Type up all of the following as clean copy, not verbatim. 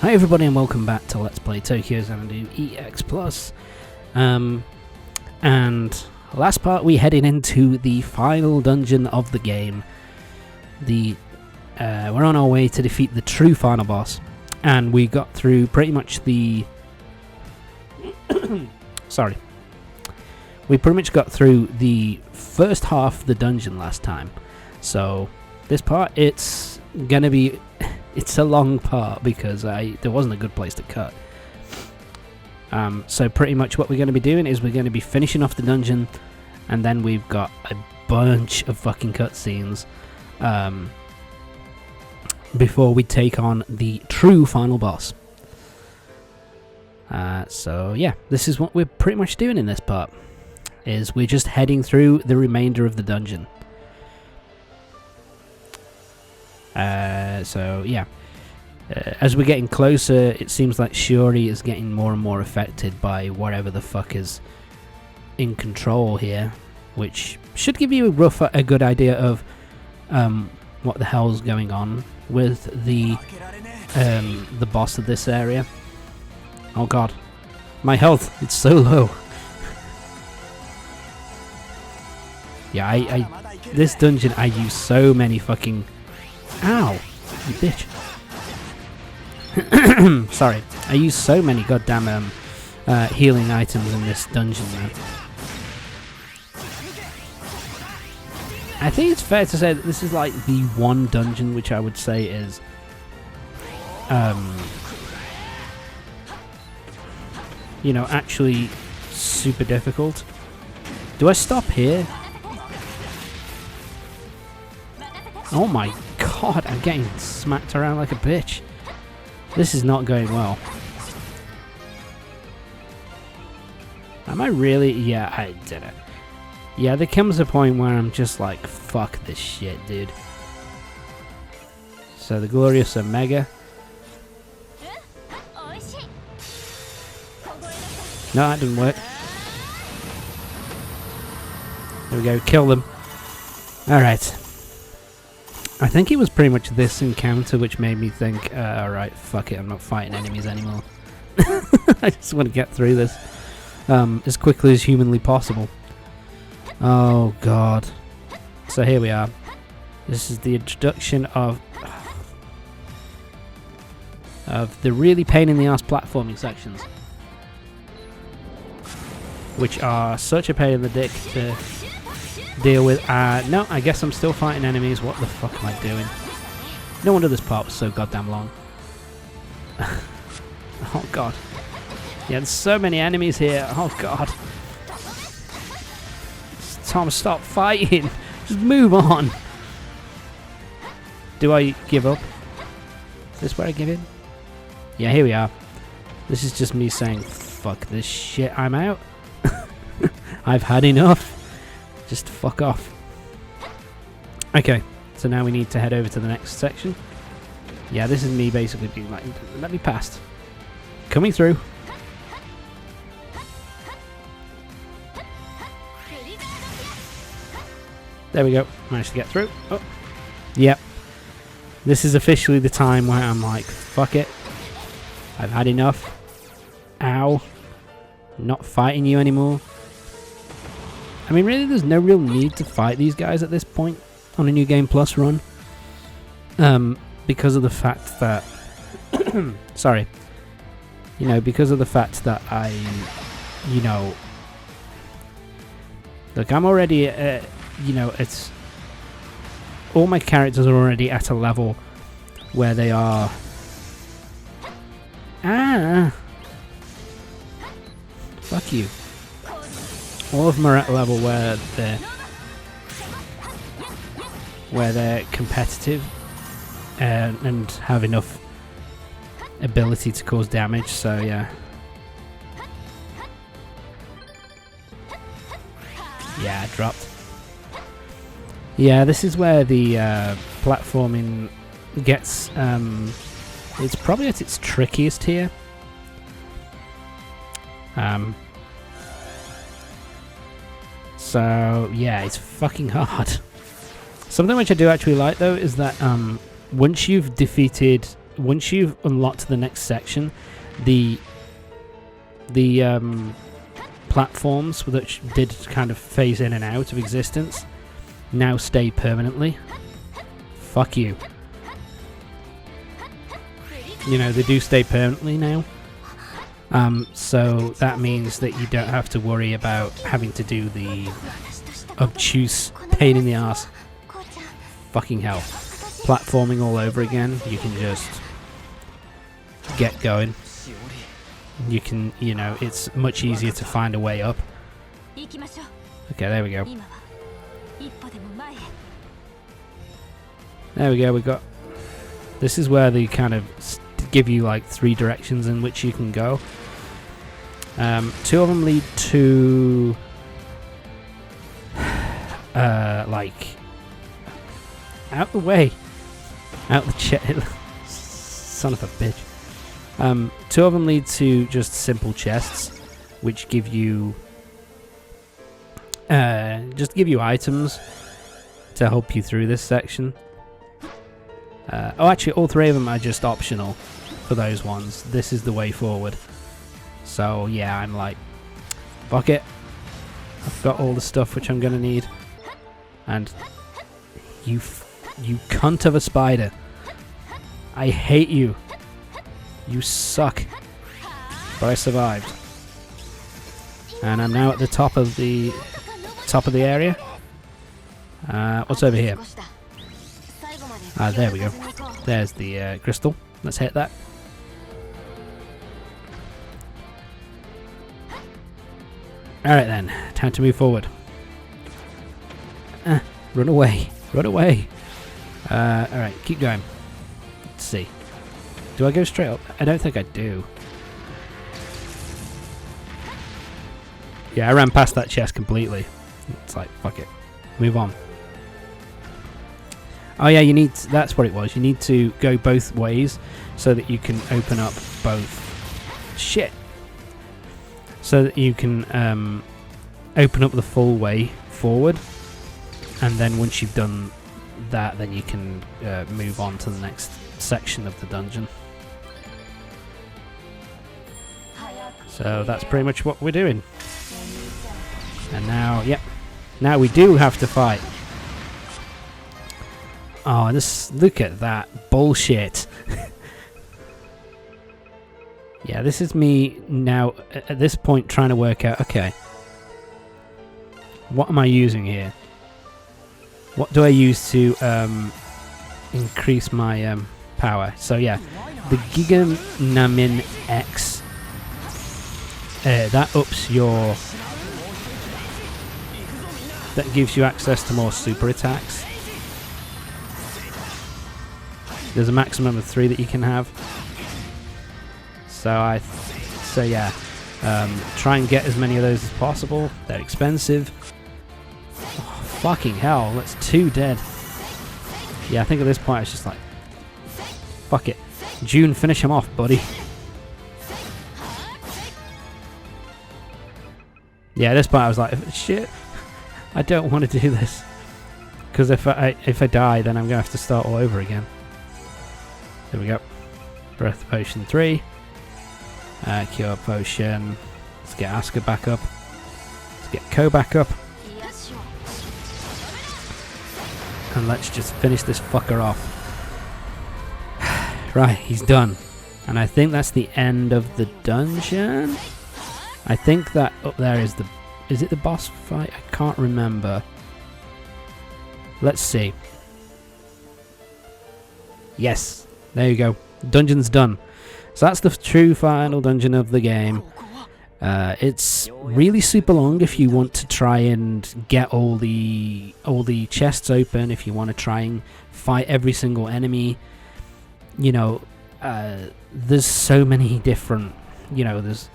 Hi everybody and welcome back to Let's Play Tokyo Xanadu EX Plus. And last part we headed into the final dungeon of the game. We're on our way to defeat the true final boss, and we got through pretty much the we pretty much got through the first half of the dungeon last time. So this part, it's gonna be it's a long part because there wasn't a good place to cut. So pretty much what we're going to be doing is we're going to be finishing off the dungeon, and then we've got a bunch of fucking cutscenes before we take on the true final boss. So yeah, this is what we're pretty much doing in this part, is we're just heading through the remainder of the dungeon. So yeah, as we're getting closer, it seems like Shiori is getting more and more affected by whatever the fuck is in control here, which should give you a good idea of what the hell's going on with the boss of this area. Oh god, my health, it's so low. Yeah, this dungeon I use so many fucking... Ow, you bitch. Sorry, I use so many goddamn healing items in this dungeon, man. I think it's fair to say that this is like the one dungeon which I would say is you know, actually super difficult. Do I stop here? Oh my god, I'm getting smacked around like a bitch. This is not going well. Am I really? Yeah, I did it. Yeah, there comes a point where I'm just like, fuck this shit, dude. So the glorious Omega. No, that didn't work. There we go, kill them. Alright. I think it was pretty much this encounter which made me think, alright, fuck it, I'm not fighting enemies anymore. I just want to get through this as quickly as humanly possible. Oh god. So here we are. This is the introduction of the really pain in the ass platforming sections, which are such a pain in the dick to deal with. No, I guess I'm still fighting enemies. What the fuck am I doing? No wonder this part was so goddamn long. Oh god. Yeah, there's so many enemies here. Oh god. Tom, stop fighting. Just move on. Do I give up? Is this where I give in? Yeah, here we are. This is just me saying, fuck this shit, I'm out. I've had enough. Just fuck off. Okay, so now we need to head over to the next section. Yeah, this is me basically being like, let me past. Coming through. There we go. Managed to get through. Oh, yep. This is officially the time where I'm like, fuck it. I've had enough. Ow. Not fighting you anymore. I mean, really, there's no real need to fight these guys at this point on a New Game Plus run. Because of the fact that... sorry. You know, because of the fact that I... You know... Look, I'm already... you know, it's... All my characters are already at a level where they are... Fuck you. All of them are at a level where they're competitive and have enough ability to cause damage, so yeah. Yeah, I dropped. Yeah, this is where the platforming gets... it's probably at its trickiest here. So yeah, it's fucking hard. Something which I do actually like though is that once you've defeated once you've unlocked the next section, the platforms that did kind of phase in and out of existence now stay permanently. Fuck you. You know, they do stay permanently now. So that means that you don't have to worry about having to do the obtuse pain in the ass fucking hell platforming all over again. You can just get going. You can, you know, it's much easier to find a way up. Okay, there we go. There we go, we got... This is where they kind of give you like 3 directions in which you can go. 2 of them lead to... like... out the way! Out the chest. Son of a bitch. 2 of them lead to just simple chests, which give you... just give you items to help you through this section. Oh, actually, all 3 of them are just optional for those ones. This is the way forward. So, yeah, I'm like, fuck it. I've got all the stuff which I'm going to need. And you cunt of a spider. I hate you. You suck. But I survived. And I'm now at the top of the area. What's over here? There we go. There's the crystal. Let's hit that. Alright then, time to move forward. Run away. Run away. Alright, keep going. Let's see. Do I go straight up? I don't think I do. Yeah, I ran past that chest completely. It's like, fuck it. Move on. Oh yeah, you need... that's what it was. You need to go both ways so that you can open up both... Shit! So that you can open up the full way forward. And then once you've done that, then you can move on to the next section of the dungeon. So that's pretty much what we're doing. And now, yep. Now we do have to fight. Oh, this, look at that bullshit. Yeah, this is me now at this point trying to work out, okay, what am I using here? What do I use to increase my power? So yeah, the Giga Namin X, that ups your... that gives you access to more super attacks. There's a maximum of 3 that you can have. So yeah, try and get as many of those as possible. They're expensive. Oh, fucking hell, that's 2 dead. Yeah, I think at this point it's just like, fuck it. June, finish him off, buddy. Yeah, at this point I was like, shit, I don't want to do this. Because if I die, then I'm going to have to start all over again. There we go. Breath Potion 3. Cure Potion. Let's get Asuka back up. Let's get Ko back up. And let's just finish this fucker off. Right, he's done. And I think that's the end of the dungeon. I think that up there is the... is it the boss fight? I can't remember. Let's see. Yes. There you go. Dungeon's done. So that's the true final dungeon of the game. It's really super long if you want to try and get all the chests open, if you want to try and fight every single enemy. You know, there's so many different, you know, there's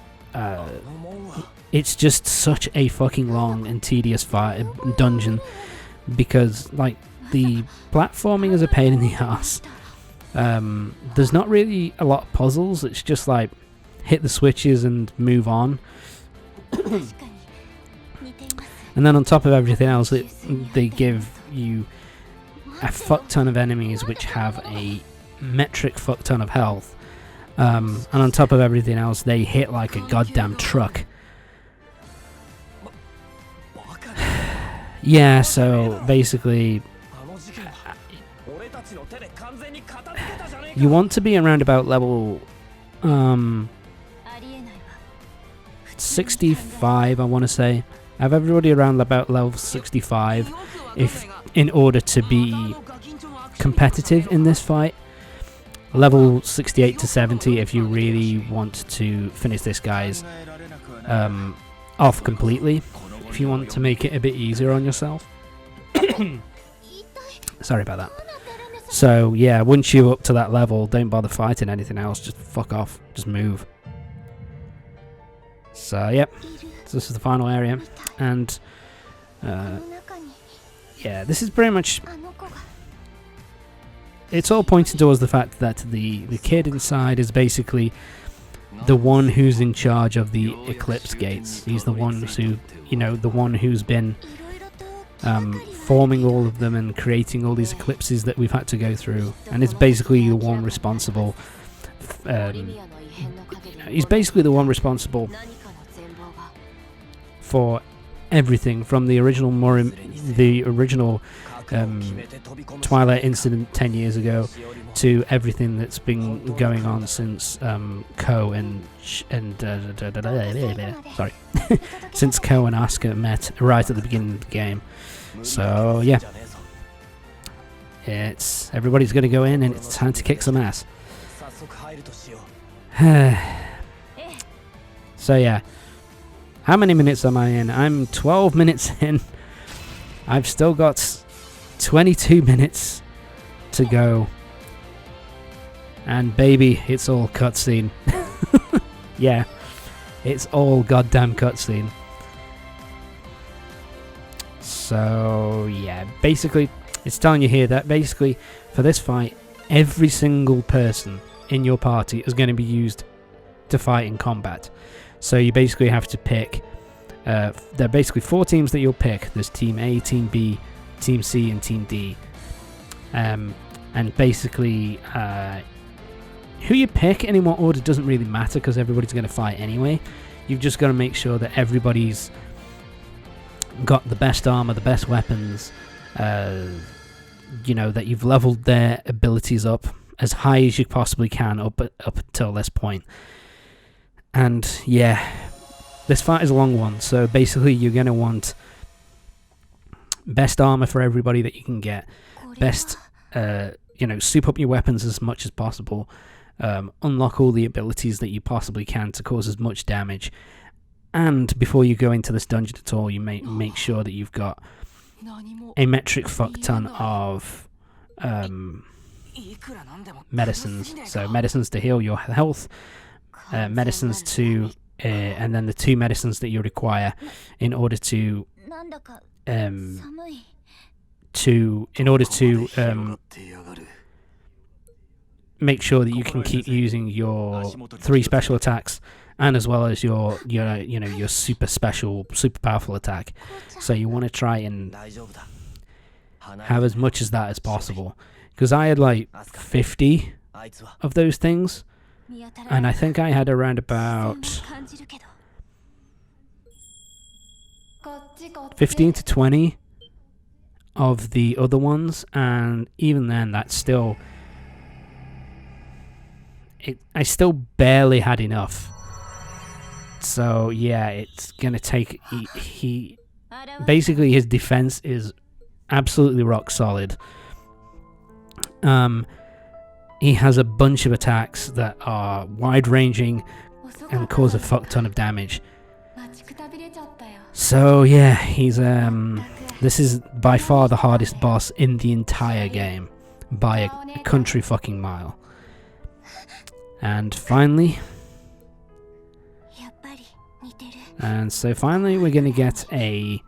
it's just such a fucking long and tedious dungeon, because like the platforming is a pain in the ass. There's not really a lot of puzzles. It's just like hit the switches and move on. And then on top of everything else, they give you a fuck ton of enemies which have a metric fuck ton of health. And on top of everything else, they hit like a goddamn truck. Yeah, so basically, you want to be around about level 65, I want to say. Have everybody around about level 65 in order to be competitive in this fight. Level 68 to 70 if you really want to finish this guy's off completely. If you want to make it a bit easier on yourself. Sorry about that. So yeah, once you're up to that level, don't bother fighting anything else. Just fuck off. Just move. So yep, so this is the final area, and yeah, this is pretty much. It's all pointing towards the fact that the kid inside is basically the one who's in charge of the eclipse gates. He's the one who, the one who's been forming all of them and creating all these eclipses that we've had to go through, and it's basically the one responsible. He's basically the one responsible for everything from the original Twilight incident 10 years ago to everything that's been going on since Ko and sorry since Ko and Asuka met right at the beginning of the game. So yeah, everybody's going to go in and it's time to kick some ass. So yeah, how many minutes am I in? I'm 12 minutes in. I've still got 22 minutes to go, and baby, it's all cutscene. Yeah, it's all goddamn cutscene. So yeah, basically it's telling you here that basically for this fight, every single person in your party is going to be used to fight in combat. So you basically have to pick, there are basically 4 teams that you'll pick. There's Team A, Team B, Team C and Team D, and basically who you pick in what order doesn't really matter because everybody's going to fight anyway. You've just got to make sure that everybody's got the best armor, the best weapons, that you've leveled their abilities up as high as you possibly can up until this point. And yeah, this fight is a long one, so basically you're going to want best armor for everybody that you can get, best soup up your weapons as much as possible, unlock all the abilities that you possibly can to cause as much damage, and before you go into this dungeon at all, you make sure that you've got a metric fuck ton of medicines. So medicines to heal your health, medicines to and then the 2 medicines that you require in order to make sure that you can keep using your 3 special attacks, and as well as your super powerful attack. So you want to try and have as much as that as possible, because I had like 50 of those things, and I think I had around about 15 to 20 of the other ones, and even then that's still I still barely had enough. So yeah, it's gonna take he basically his defense is absolutely rock solid. He has a bunch of attacks that are wide-ranging and cause a fuck ton of damage. So yeah, he's this is by far the hardest boss in the entire game by a country fucking mile. And finally, we're gonna get an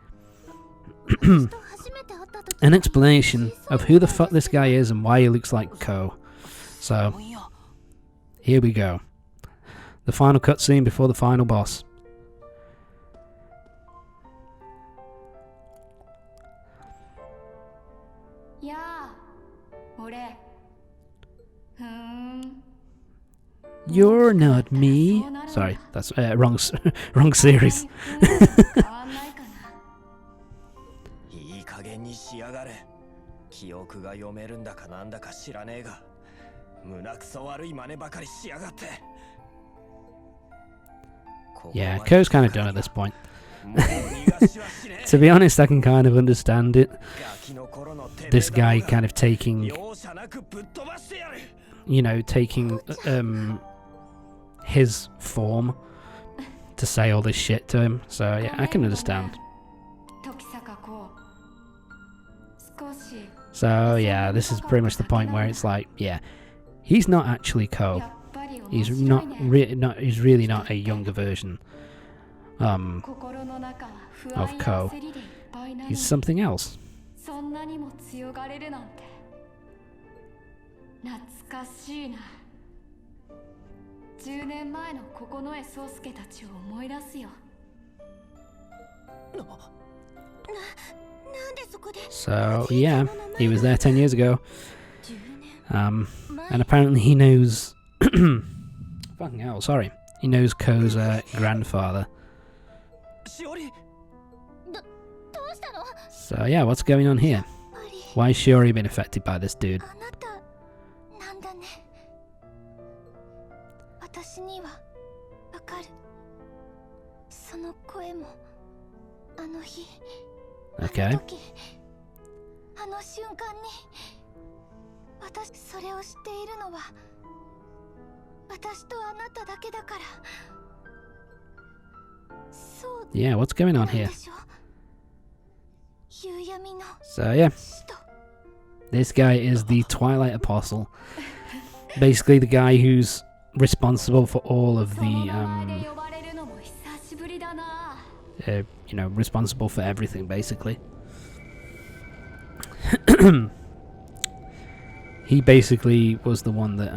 explanation of who the fuck this guy is and why he looks like Ko. So here we go. The final cutscene before the final boss. You're not me. Sorry, that's wrong series. いい加減にしやがれ。記憶が読めるんだかなんだか知らねえが、胸くそ悪い真似ばかりしやがって。Yeah, Ko's kind of done at this point. To be honest, I can kind of understand it. This guy kind of taking, you know, taking his form to say all this shit to him. So yeah, I can understand. So yeah, this is pretty much the point where it's like, yeah, he's not actually Ko. He's he's really not a younger version of Ko. He's something else. So yeah, he was there 10 years ago. And apparently he knows fucking hell, sorry. He knows Ko's grandfather. So yeah, what's going on here? Why has Shiori been affected by this dude? Okay. Yeah, what's going on here? So yeah, this guy is the Twilight Apostle. Basically the guy who's responsible for all of the, you know, responsible for everything, basically. He basically was the one that,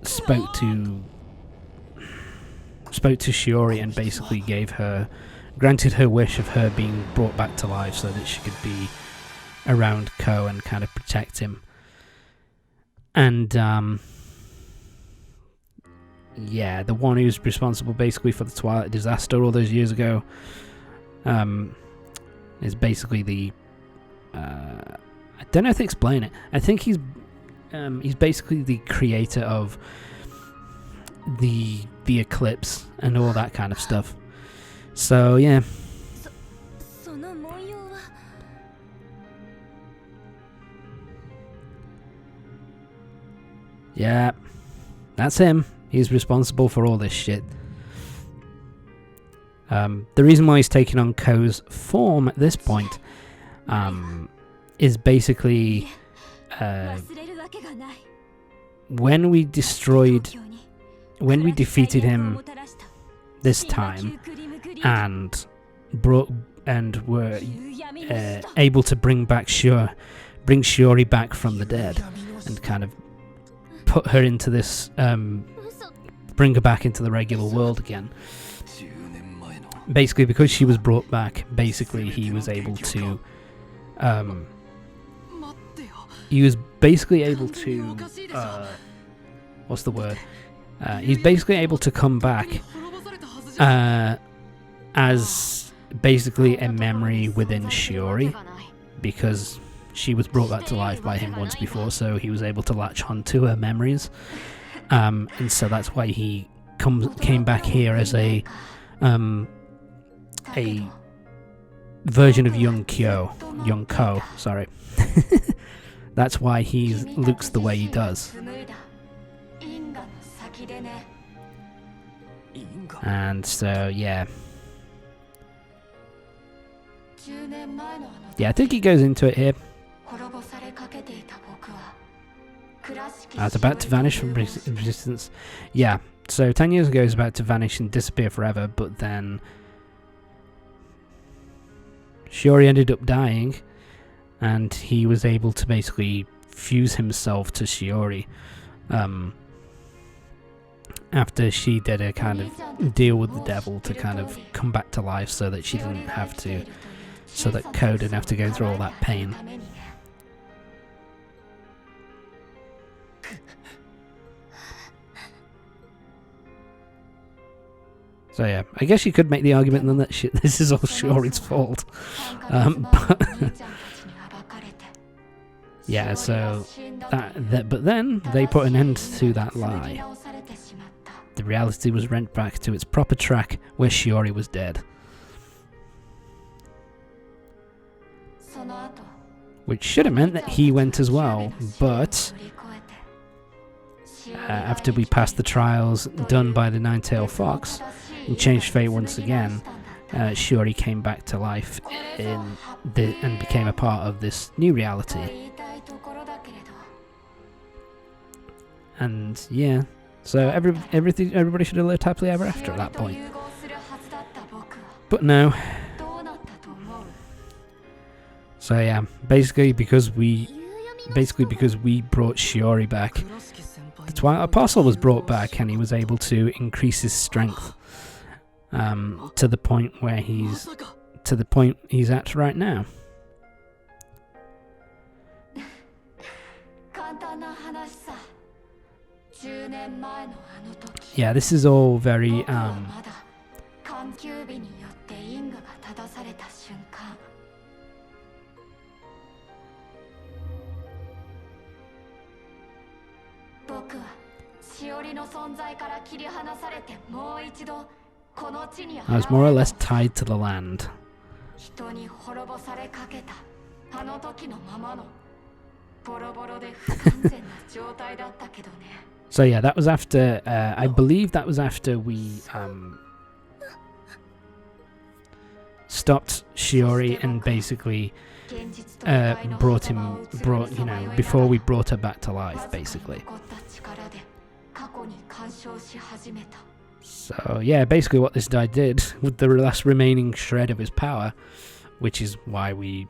spoke to Shiori and basically granted her wish of her being brought back to life so that she could be around Ko and kind of protect him. And yeah, the one who's responsible basically for the Twilight disaster all those years ago is basically the I don't know how to explain it. I think he's basically the creator of the eclipse and all that kind of stuff. So yeah. Yeah, that's him. He's responsible for all this shit. The reason why he's taking on Ko's form at this point is basically when we defeated him this time and were able to bring Shiori back from the dead and kind of put her into this, bring her back into the regular world again. Basically, because she was brought back, basically he was able to, what's the word? He's basically able to come back as basically a memory within Shiori, because she was brought back to life by him once before, so he was able to latch onto her memories, and so that's why he came back here as a version of young Ko, sorry. That's why he looks the way he does. And so, yeah. Yeah, I think he goes into it here. I was about to vanish from existence. Yeah, so 10 years ago he was about to vanish and disappear forever, but then Shiori ended up dying, and he was able to basically fuse himself to Shiori. After she did a kind of deal with the devil to kind of come back to life so that she didn't have to, so that Ko didn't have to go through all that pain. So yeah, I guess you could make the argument then that this is all Shiori's fault. But yeah, so but then they put an end to that lie. The reality was rent back to its proper track where Shiori was dead. Which should have meant that he went as well, but after we passed the trials done by the Nine-Tailed Fox and changed fate once again, Shiori came back to life and became a part of this new reality. And yeah, so everybody should have lived happily ever after at that point. But no. So yeah, basically because we brought Shiori back, the Twilight Apostle was brought back, and he was able to increase his strength to the point he's at right now. Yeah, this is all very I was more or less tied to the land. So yeah, that was after, I believe that was after we stopped Shiori and basically before we brought her back to life, basically. So yeah, basically what this guy did with the last remaining shred of his power, which is why we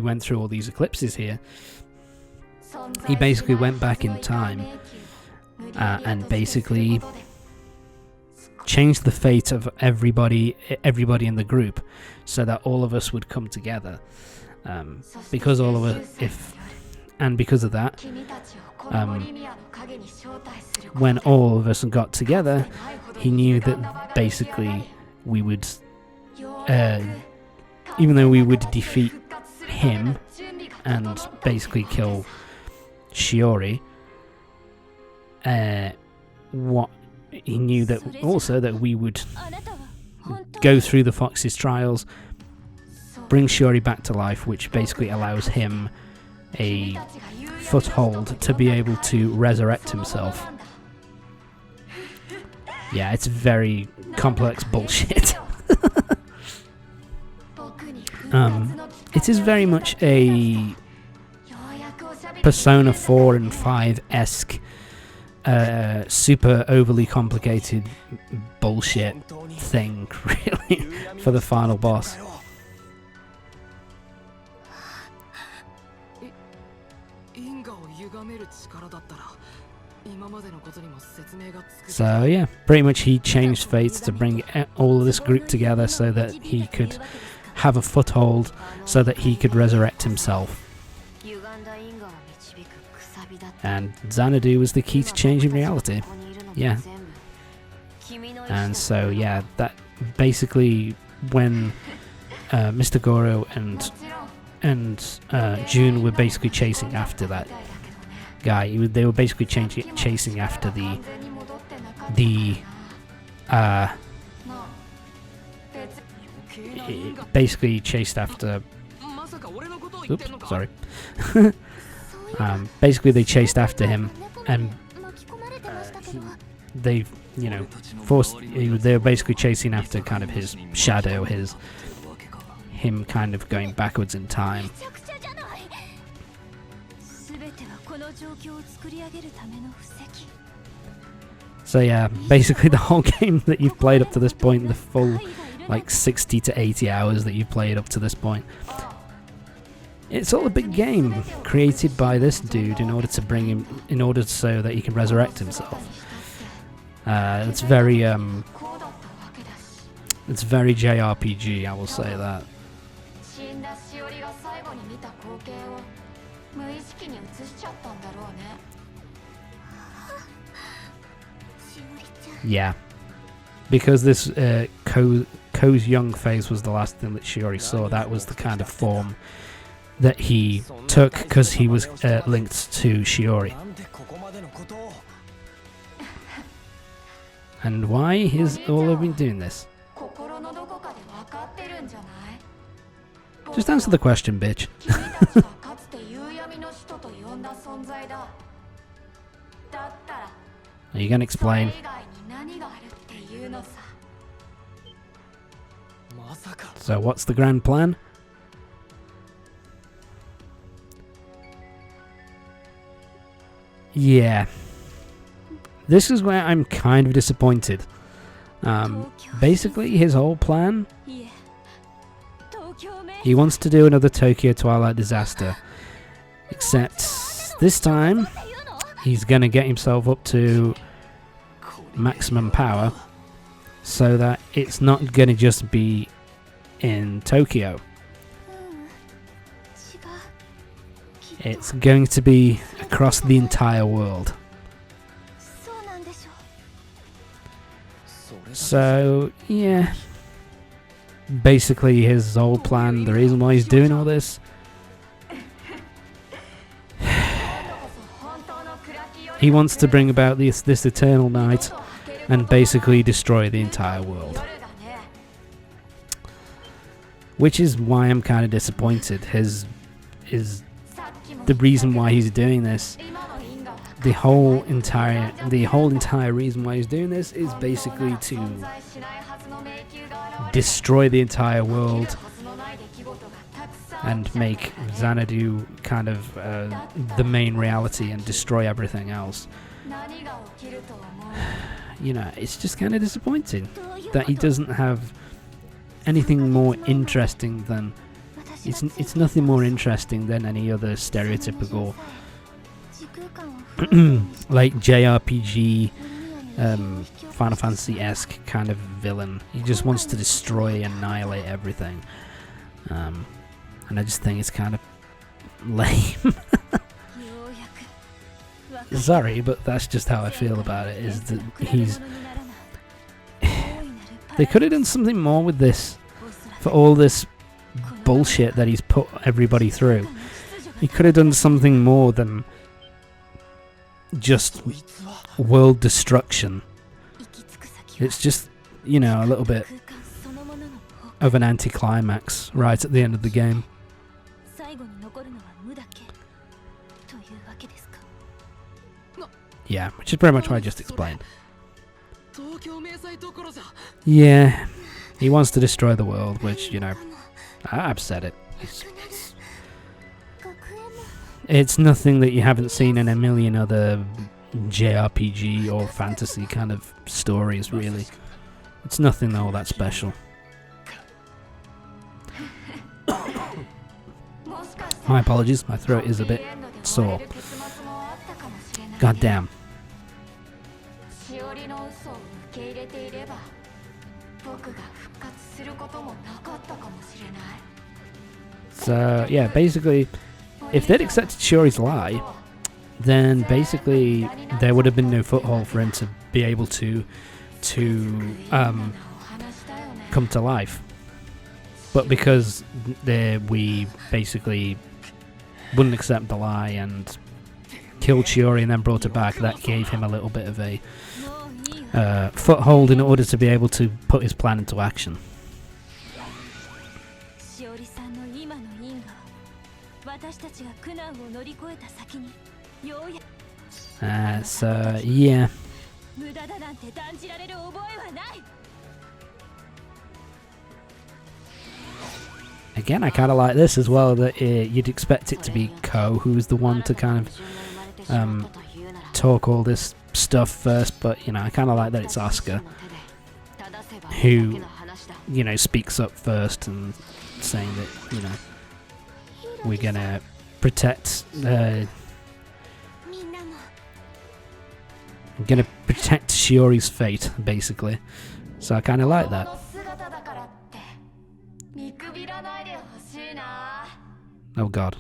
went through all these eclipses here, he basically went back in time and basically changed the fate of everybody in the group, so that all of us would come together. Because of that, when all of us got together, he knew that basically we would, even though we would defeat him and basically kill Shiori, he knew that also that we would go through the Fox's trials, bring Shiori back to life, which basically allows him a foothold to be able to resurrect himself. Yeah, it's very complex bullshit. It is very much a Persona 4 and 5-esque, super overly complicated bullshit thing, really, for the final boss. So yeah, pretty much he changed fate to bring all of this group together so that he could have a foothold, so that he could resurrect himself. And Xanadu was the key to changing reality. Yeah. And so yeah, that basically when Mr. Goro and June were basically chasing after that guy. They were basically chasing after the basically chased after. Oops, sorry. Basically, they chased after him, and they, they were basically chasing after kind of his shadow, him kind of going backwards in time. So yeah, basically the whole game that you've played up to this point, the full 60 to 80 hours that you've played up to this point, it's all a big game created by this dude in order so that he can resurrect himself. It's very JRPG, I will say that. Yeah. because this Ko's young phase was the last thing that Shiori saw. That was the kind of form that he took because he was linked to Shiori. And why is all of been doing this? Just answer the question, bitch. Are you gonna explain? So what's the grand plan? Yeah. This is where I'm kind of disappointed. Basically, his whole plan... He wants to do another Tokyo Twilight disaster. Except, this time, he's gonna get himself up to maximum power, so that it's not gonna just be in Tokyo. It's going to be across the entire world. So, yeah. Basically, his whole plan, the reason why he's doing all this. He wants to bring about this eternal night and basically destroy the entire world. Which is why I'm kind of disappointed. The reason why he's doing this, the whole entire reason why he's doing this is basically to destroy the entire world and make Xanadu kind of the main reality and destroy everything else. You know, it's just kind of disappointing that he doesn't have anything more interesting than... It's nothing more interesting than any other stereotypical like JRPG Final Fantasy-esque kind of villain. He just wants to destroy and annihilate everything. And I just think it's kind of lame. Sorry, but that's just how I feel about it, is that they could have done something more with this, for all this bullshit that he's put everybody through. He could have done something more than just world destruction. It's just, you know, a little bit of an anticlimax right at the end of the game. Yeah, which is pretty much what I just explained. Yeah, he wants to destroy the world, which, you know, I've said it. It's nothing that you haven't seen in a million other JRPG or fantasy kind of stories, really. It's nothing all that special. My apologies, my throat is a bit sore. God damn. So, yeah, basically, if they'd accepted Shiori's lie, then basically there would have been no foothold for him to be able to come to life. But because we basically wouldn't accept the lie and killed Shiori and then brought her back, that gave him a little bit of a foothold in order to be able to put his plan into action. So, yeah. Again, I kind of like this as well, that you'd expect it to be Ko who's the one to kind of talk all this stuff first, but, you know, I kind of like that it's Asuka who, you know, speaks up first and saying that, you know, we're gonna protect Shiori's fate, basically. So I kind of like that. Oh god.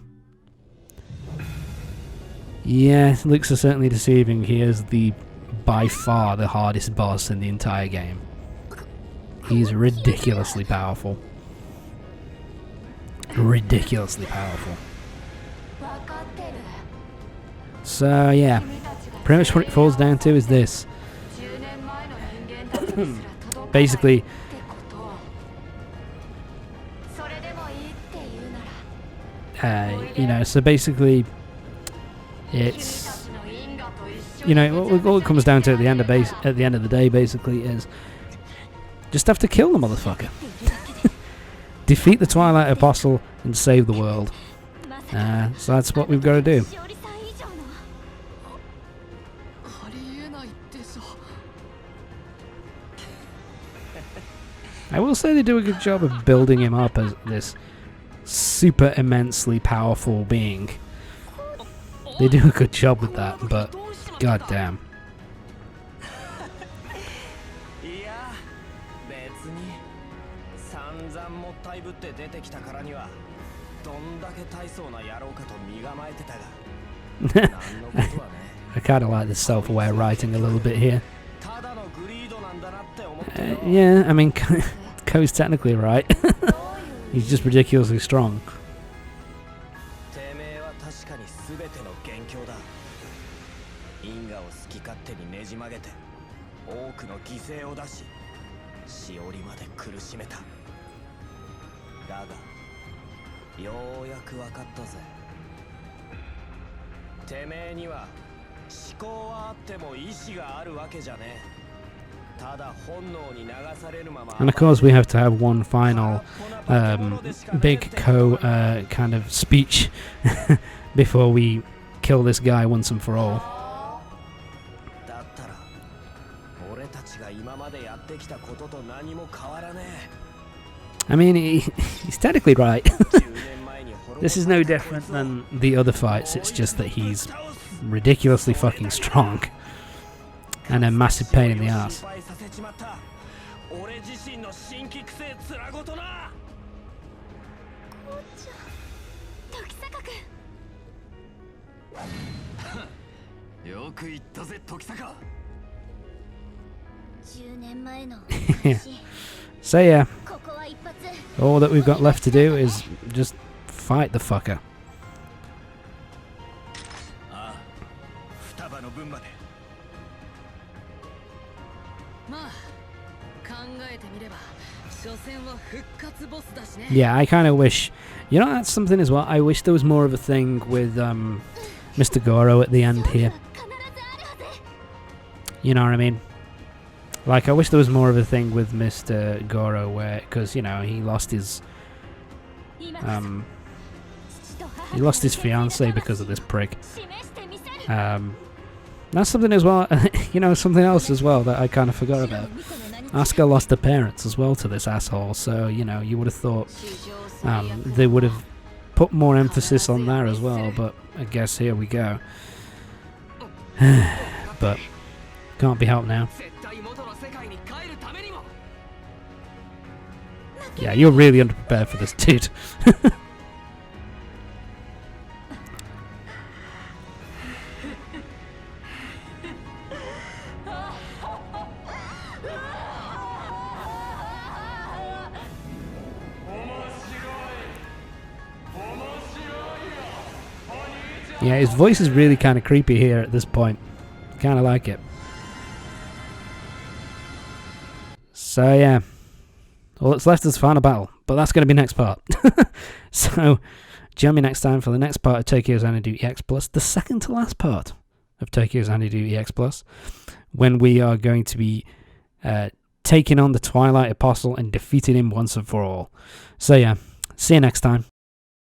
Yeah, looks are certainly deceiving. He is by far the hardest boss in the entire game. He's ridiculously powerful. Ridiculously powerful. So yeah, pretty much what it falls down to is this. Basically, you know, so basically it's, you know, all it comes down to at the end of the day basically is just have to kill the motherfucker. Defeat the Twilight Apostle and save the world. So that's what we've got to do. I will say they do a good job of building him up as this super immensely powerful being. They do a good job with that, but goddamn. I kind of like the self-aware writing a little bit here. Yeah, I mean, Ko's technically right. He's just ridiculously strong. And of course we have to have one final big kind of speech before we kill this guy once and for all. I mean, he's technically right. This is no different than the other fights, it's just that he's ridiculously fucking strong and a massive pain in the ass. So yeah, all that we've got left to do is just fight the fucker. Yeah, I kind of wish, you know, that's something as well. I wish there was more of a thing with Mr. Goro at the end here. You know what I mean? Like, I wish there was more of a thing with Mr. Goro where, because, you know, he lost his fiancée because of this prick. That's something as well, you know, something else as well that I kind of forgot about. Asuka lost her parents as well to this asshole, so, you know, you would have thought they would have put more emphasis on that as well, but I guess here we go. But can't be helped now. Yeah, you're really underprepared for this, dude. Yeah, his voice is really kind of creepy here at this point. Kind of like it. So yeah, all that's left is the final battle, but that's going to be next part. So join me next time for the next part of Tokyo Xanadu EX Plus, the second to last part of Tokyo Xanadu EX Plus, when we are going to be taking on the Twilight Apostle and defeating him once and for all. So yeah, see you next time.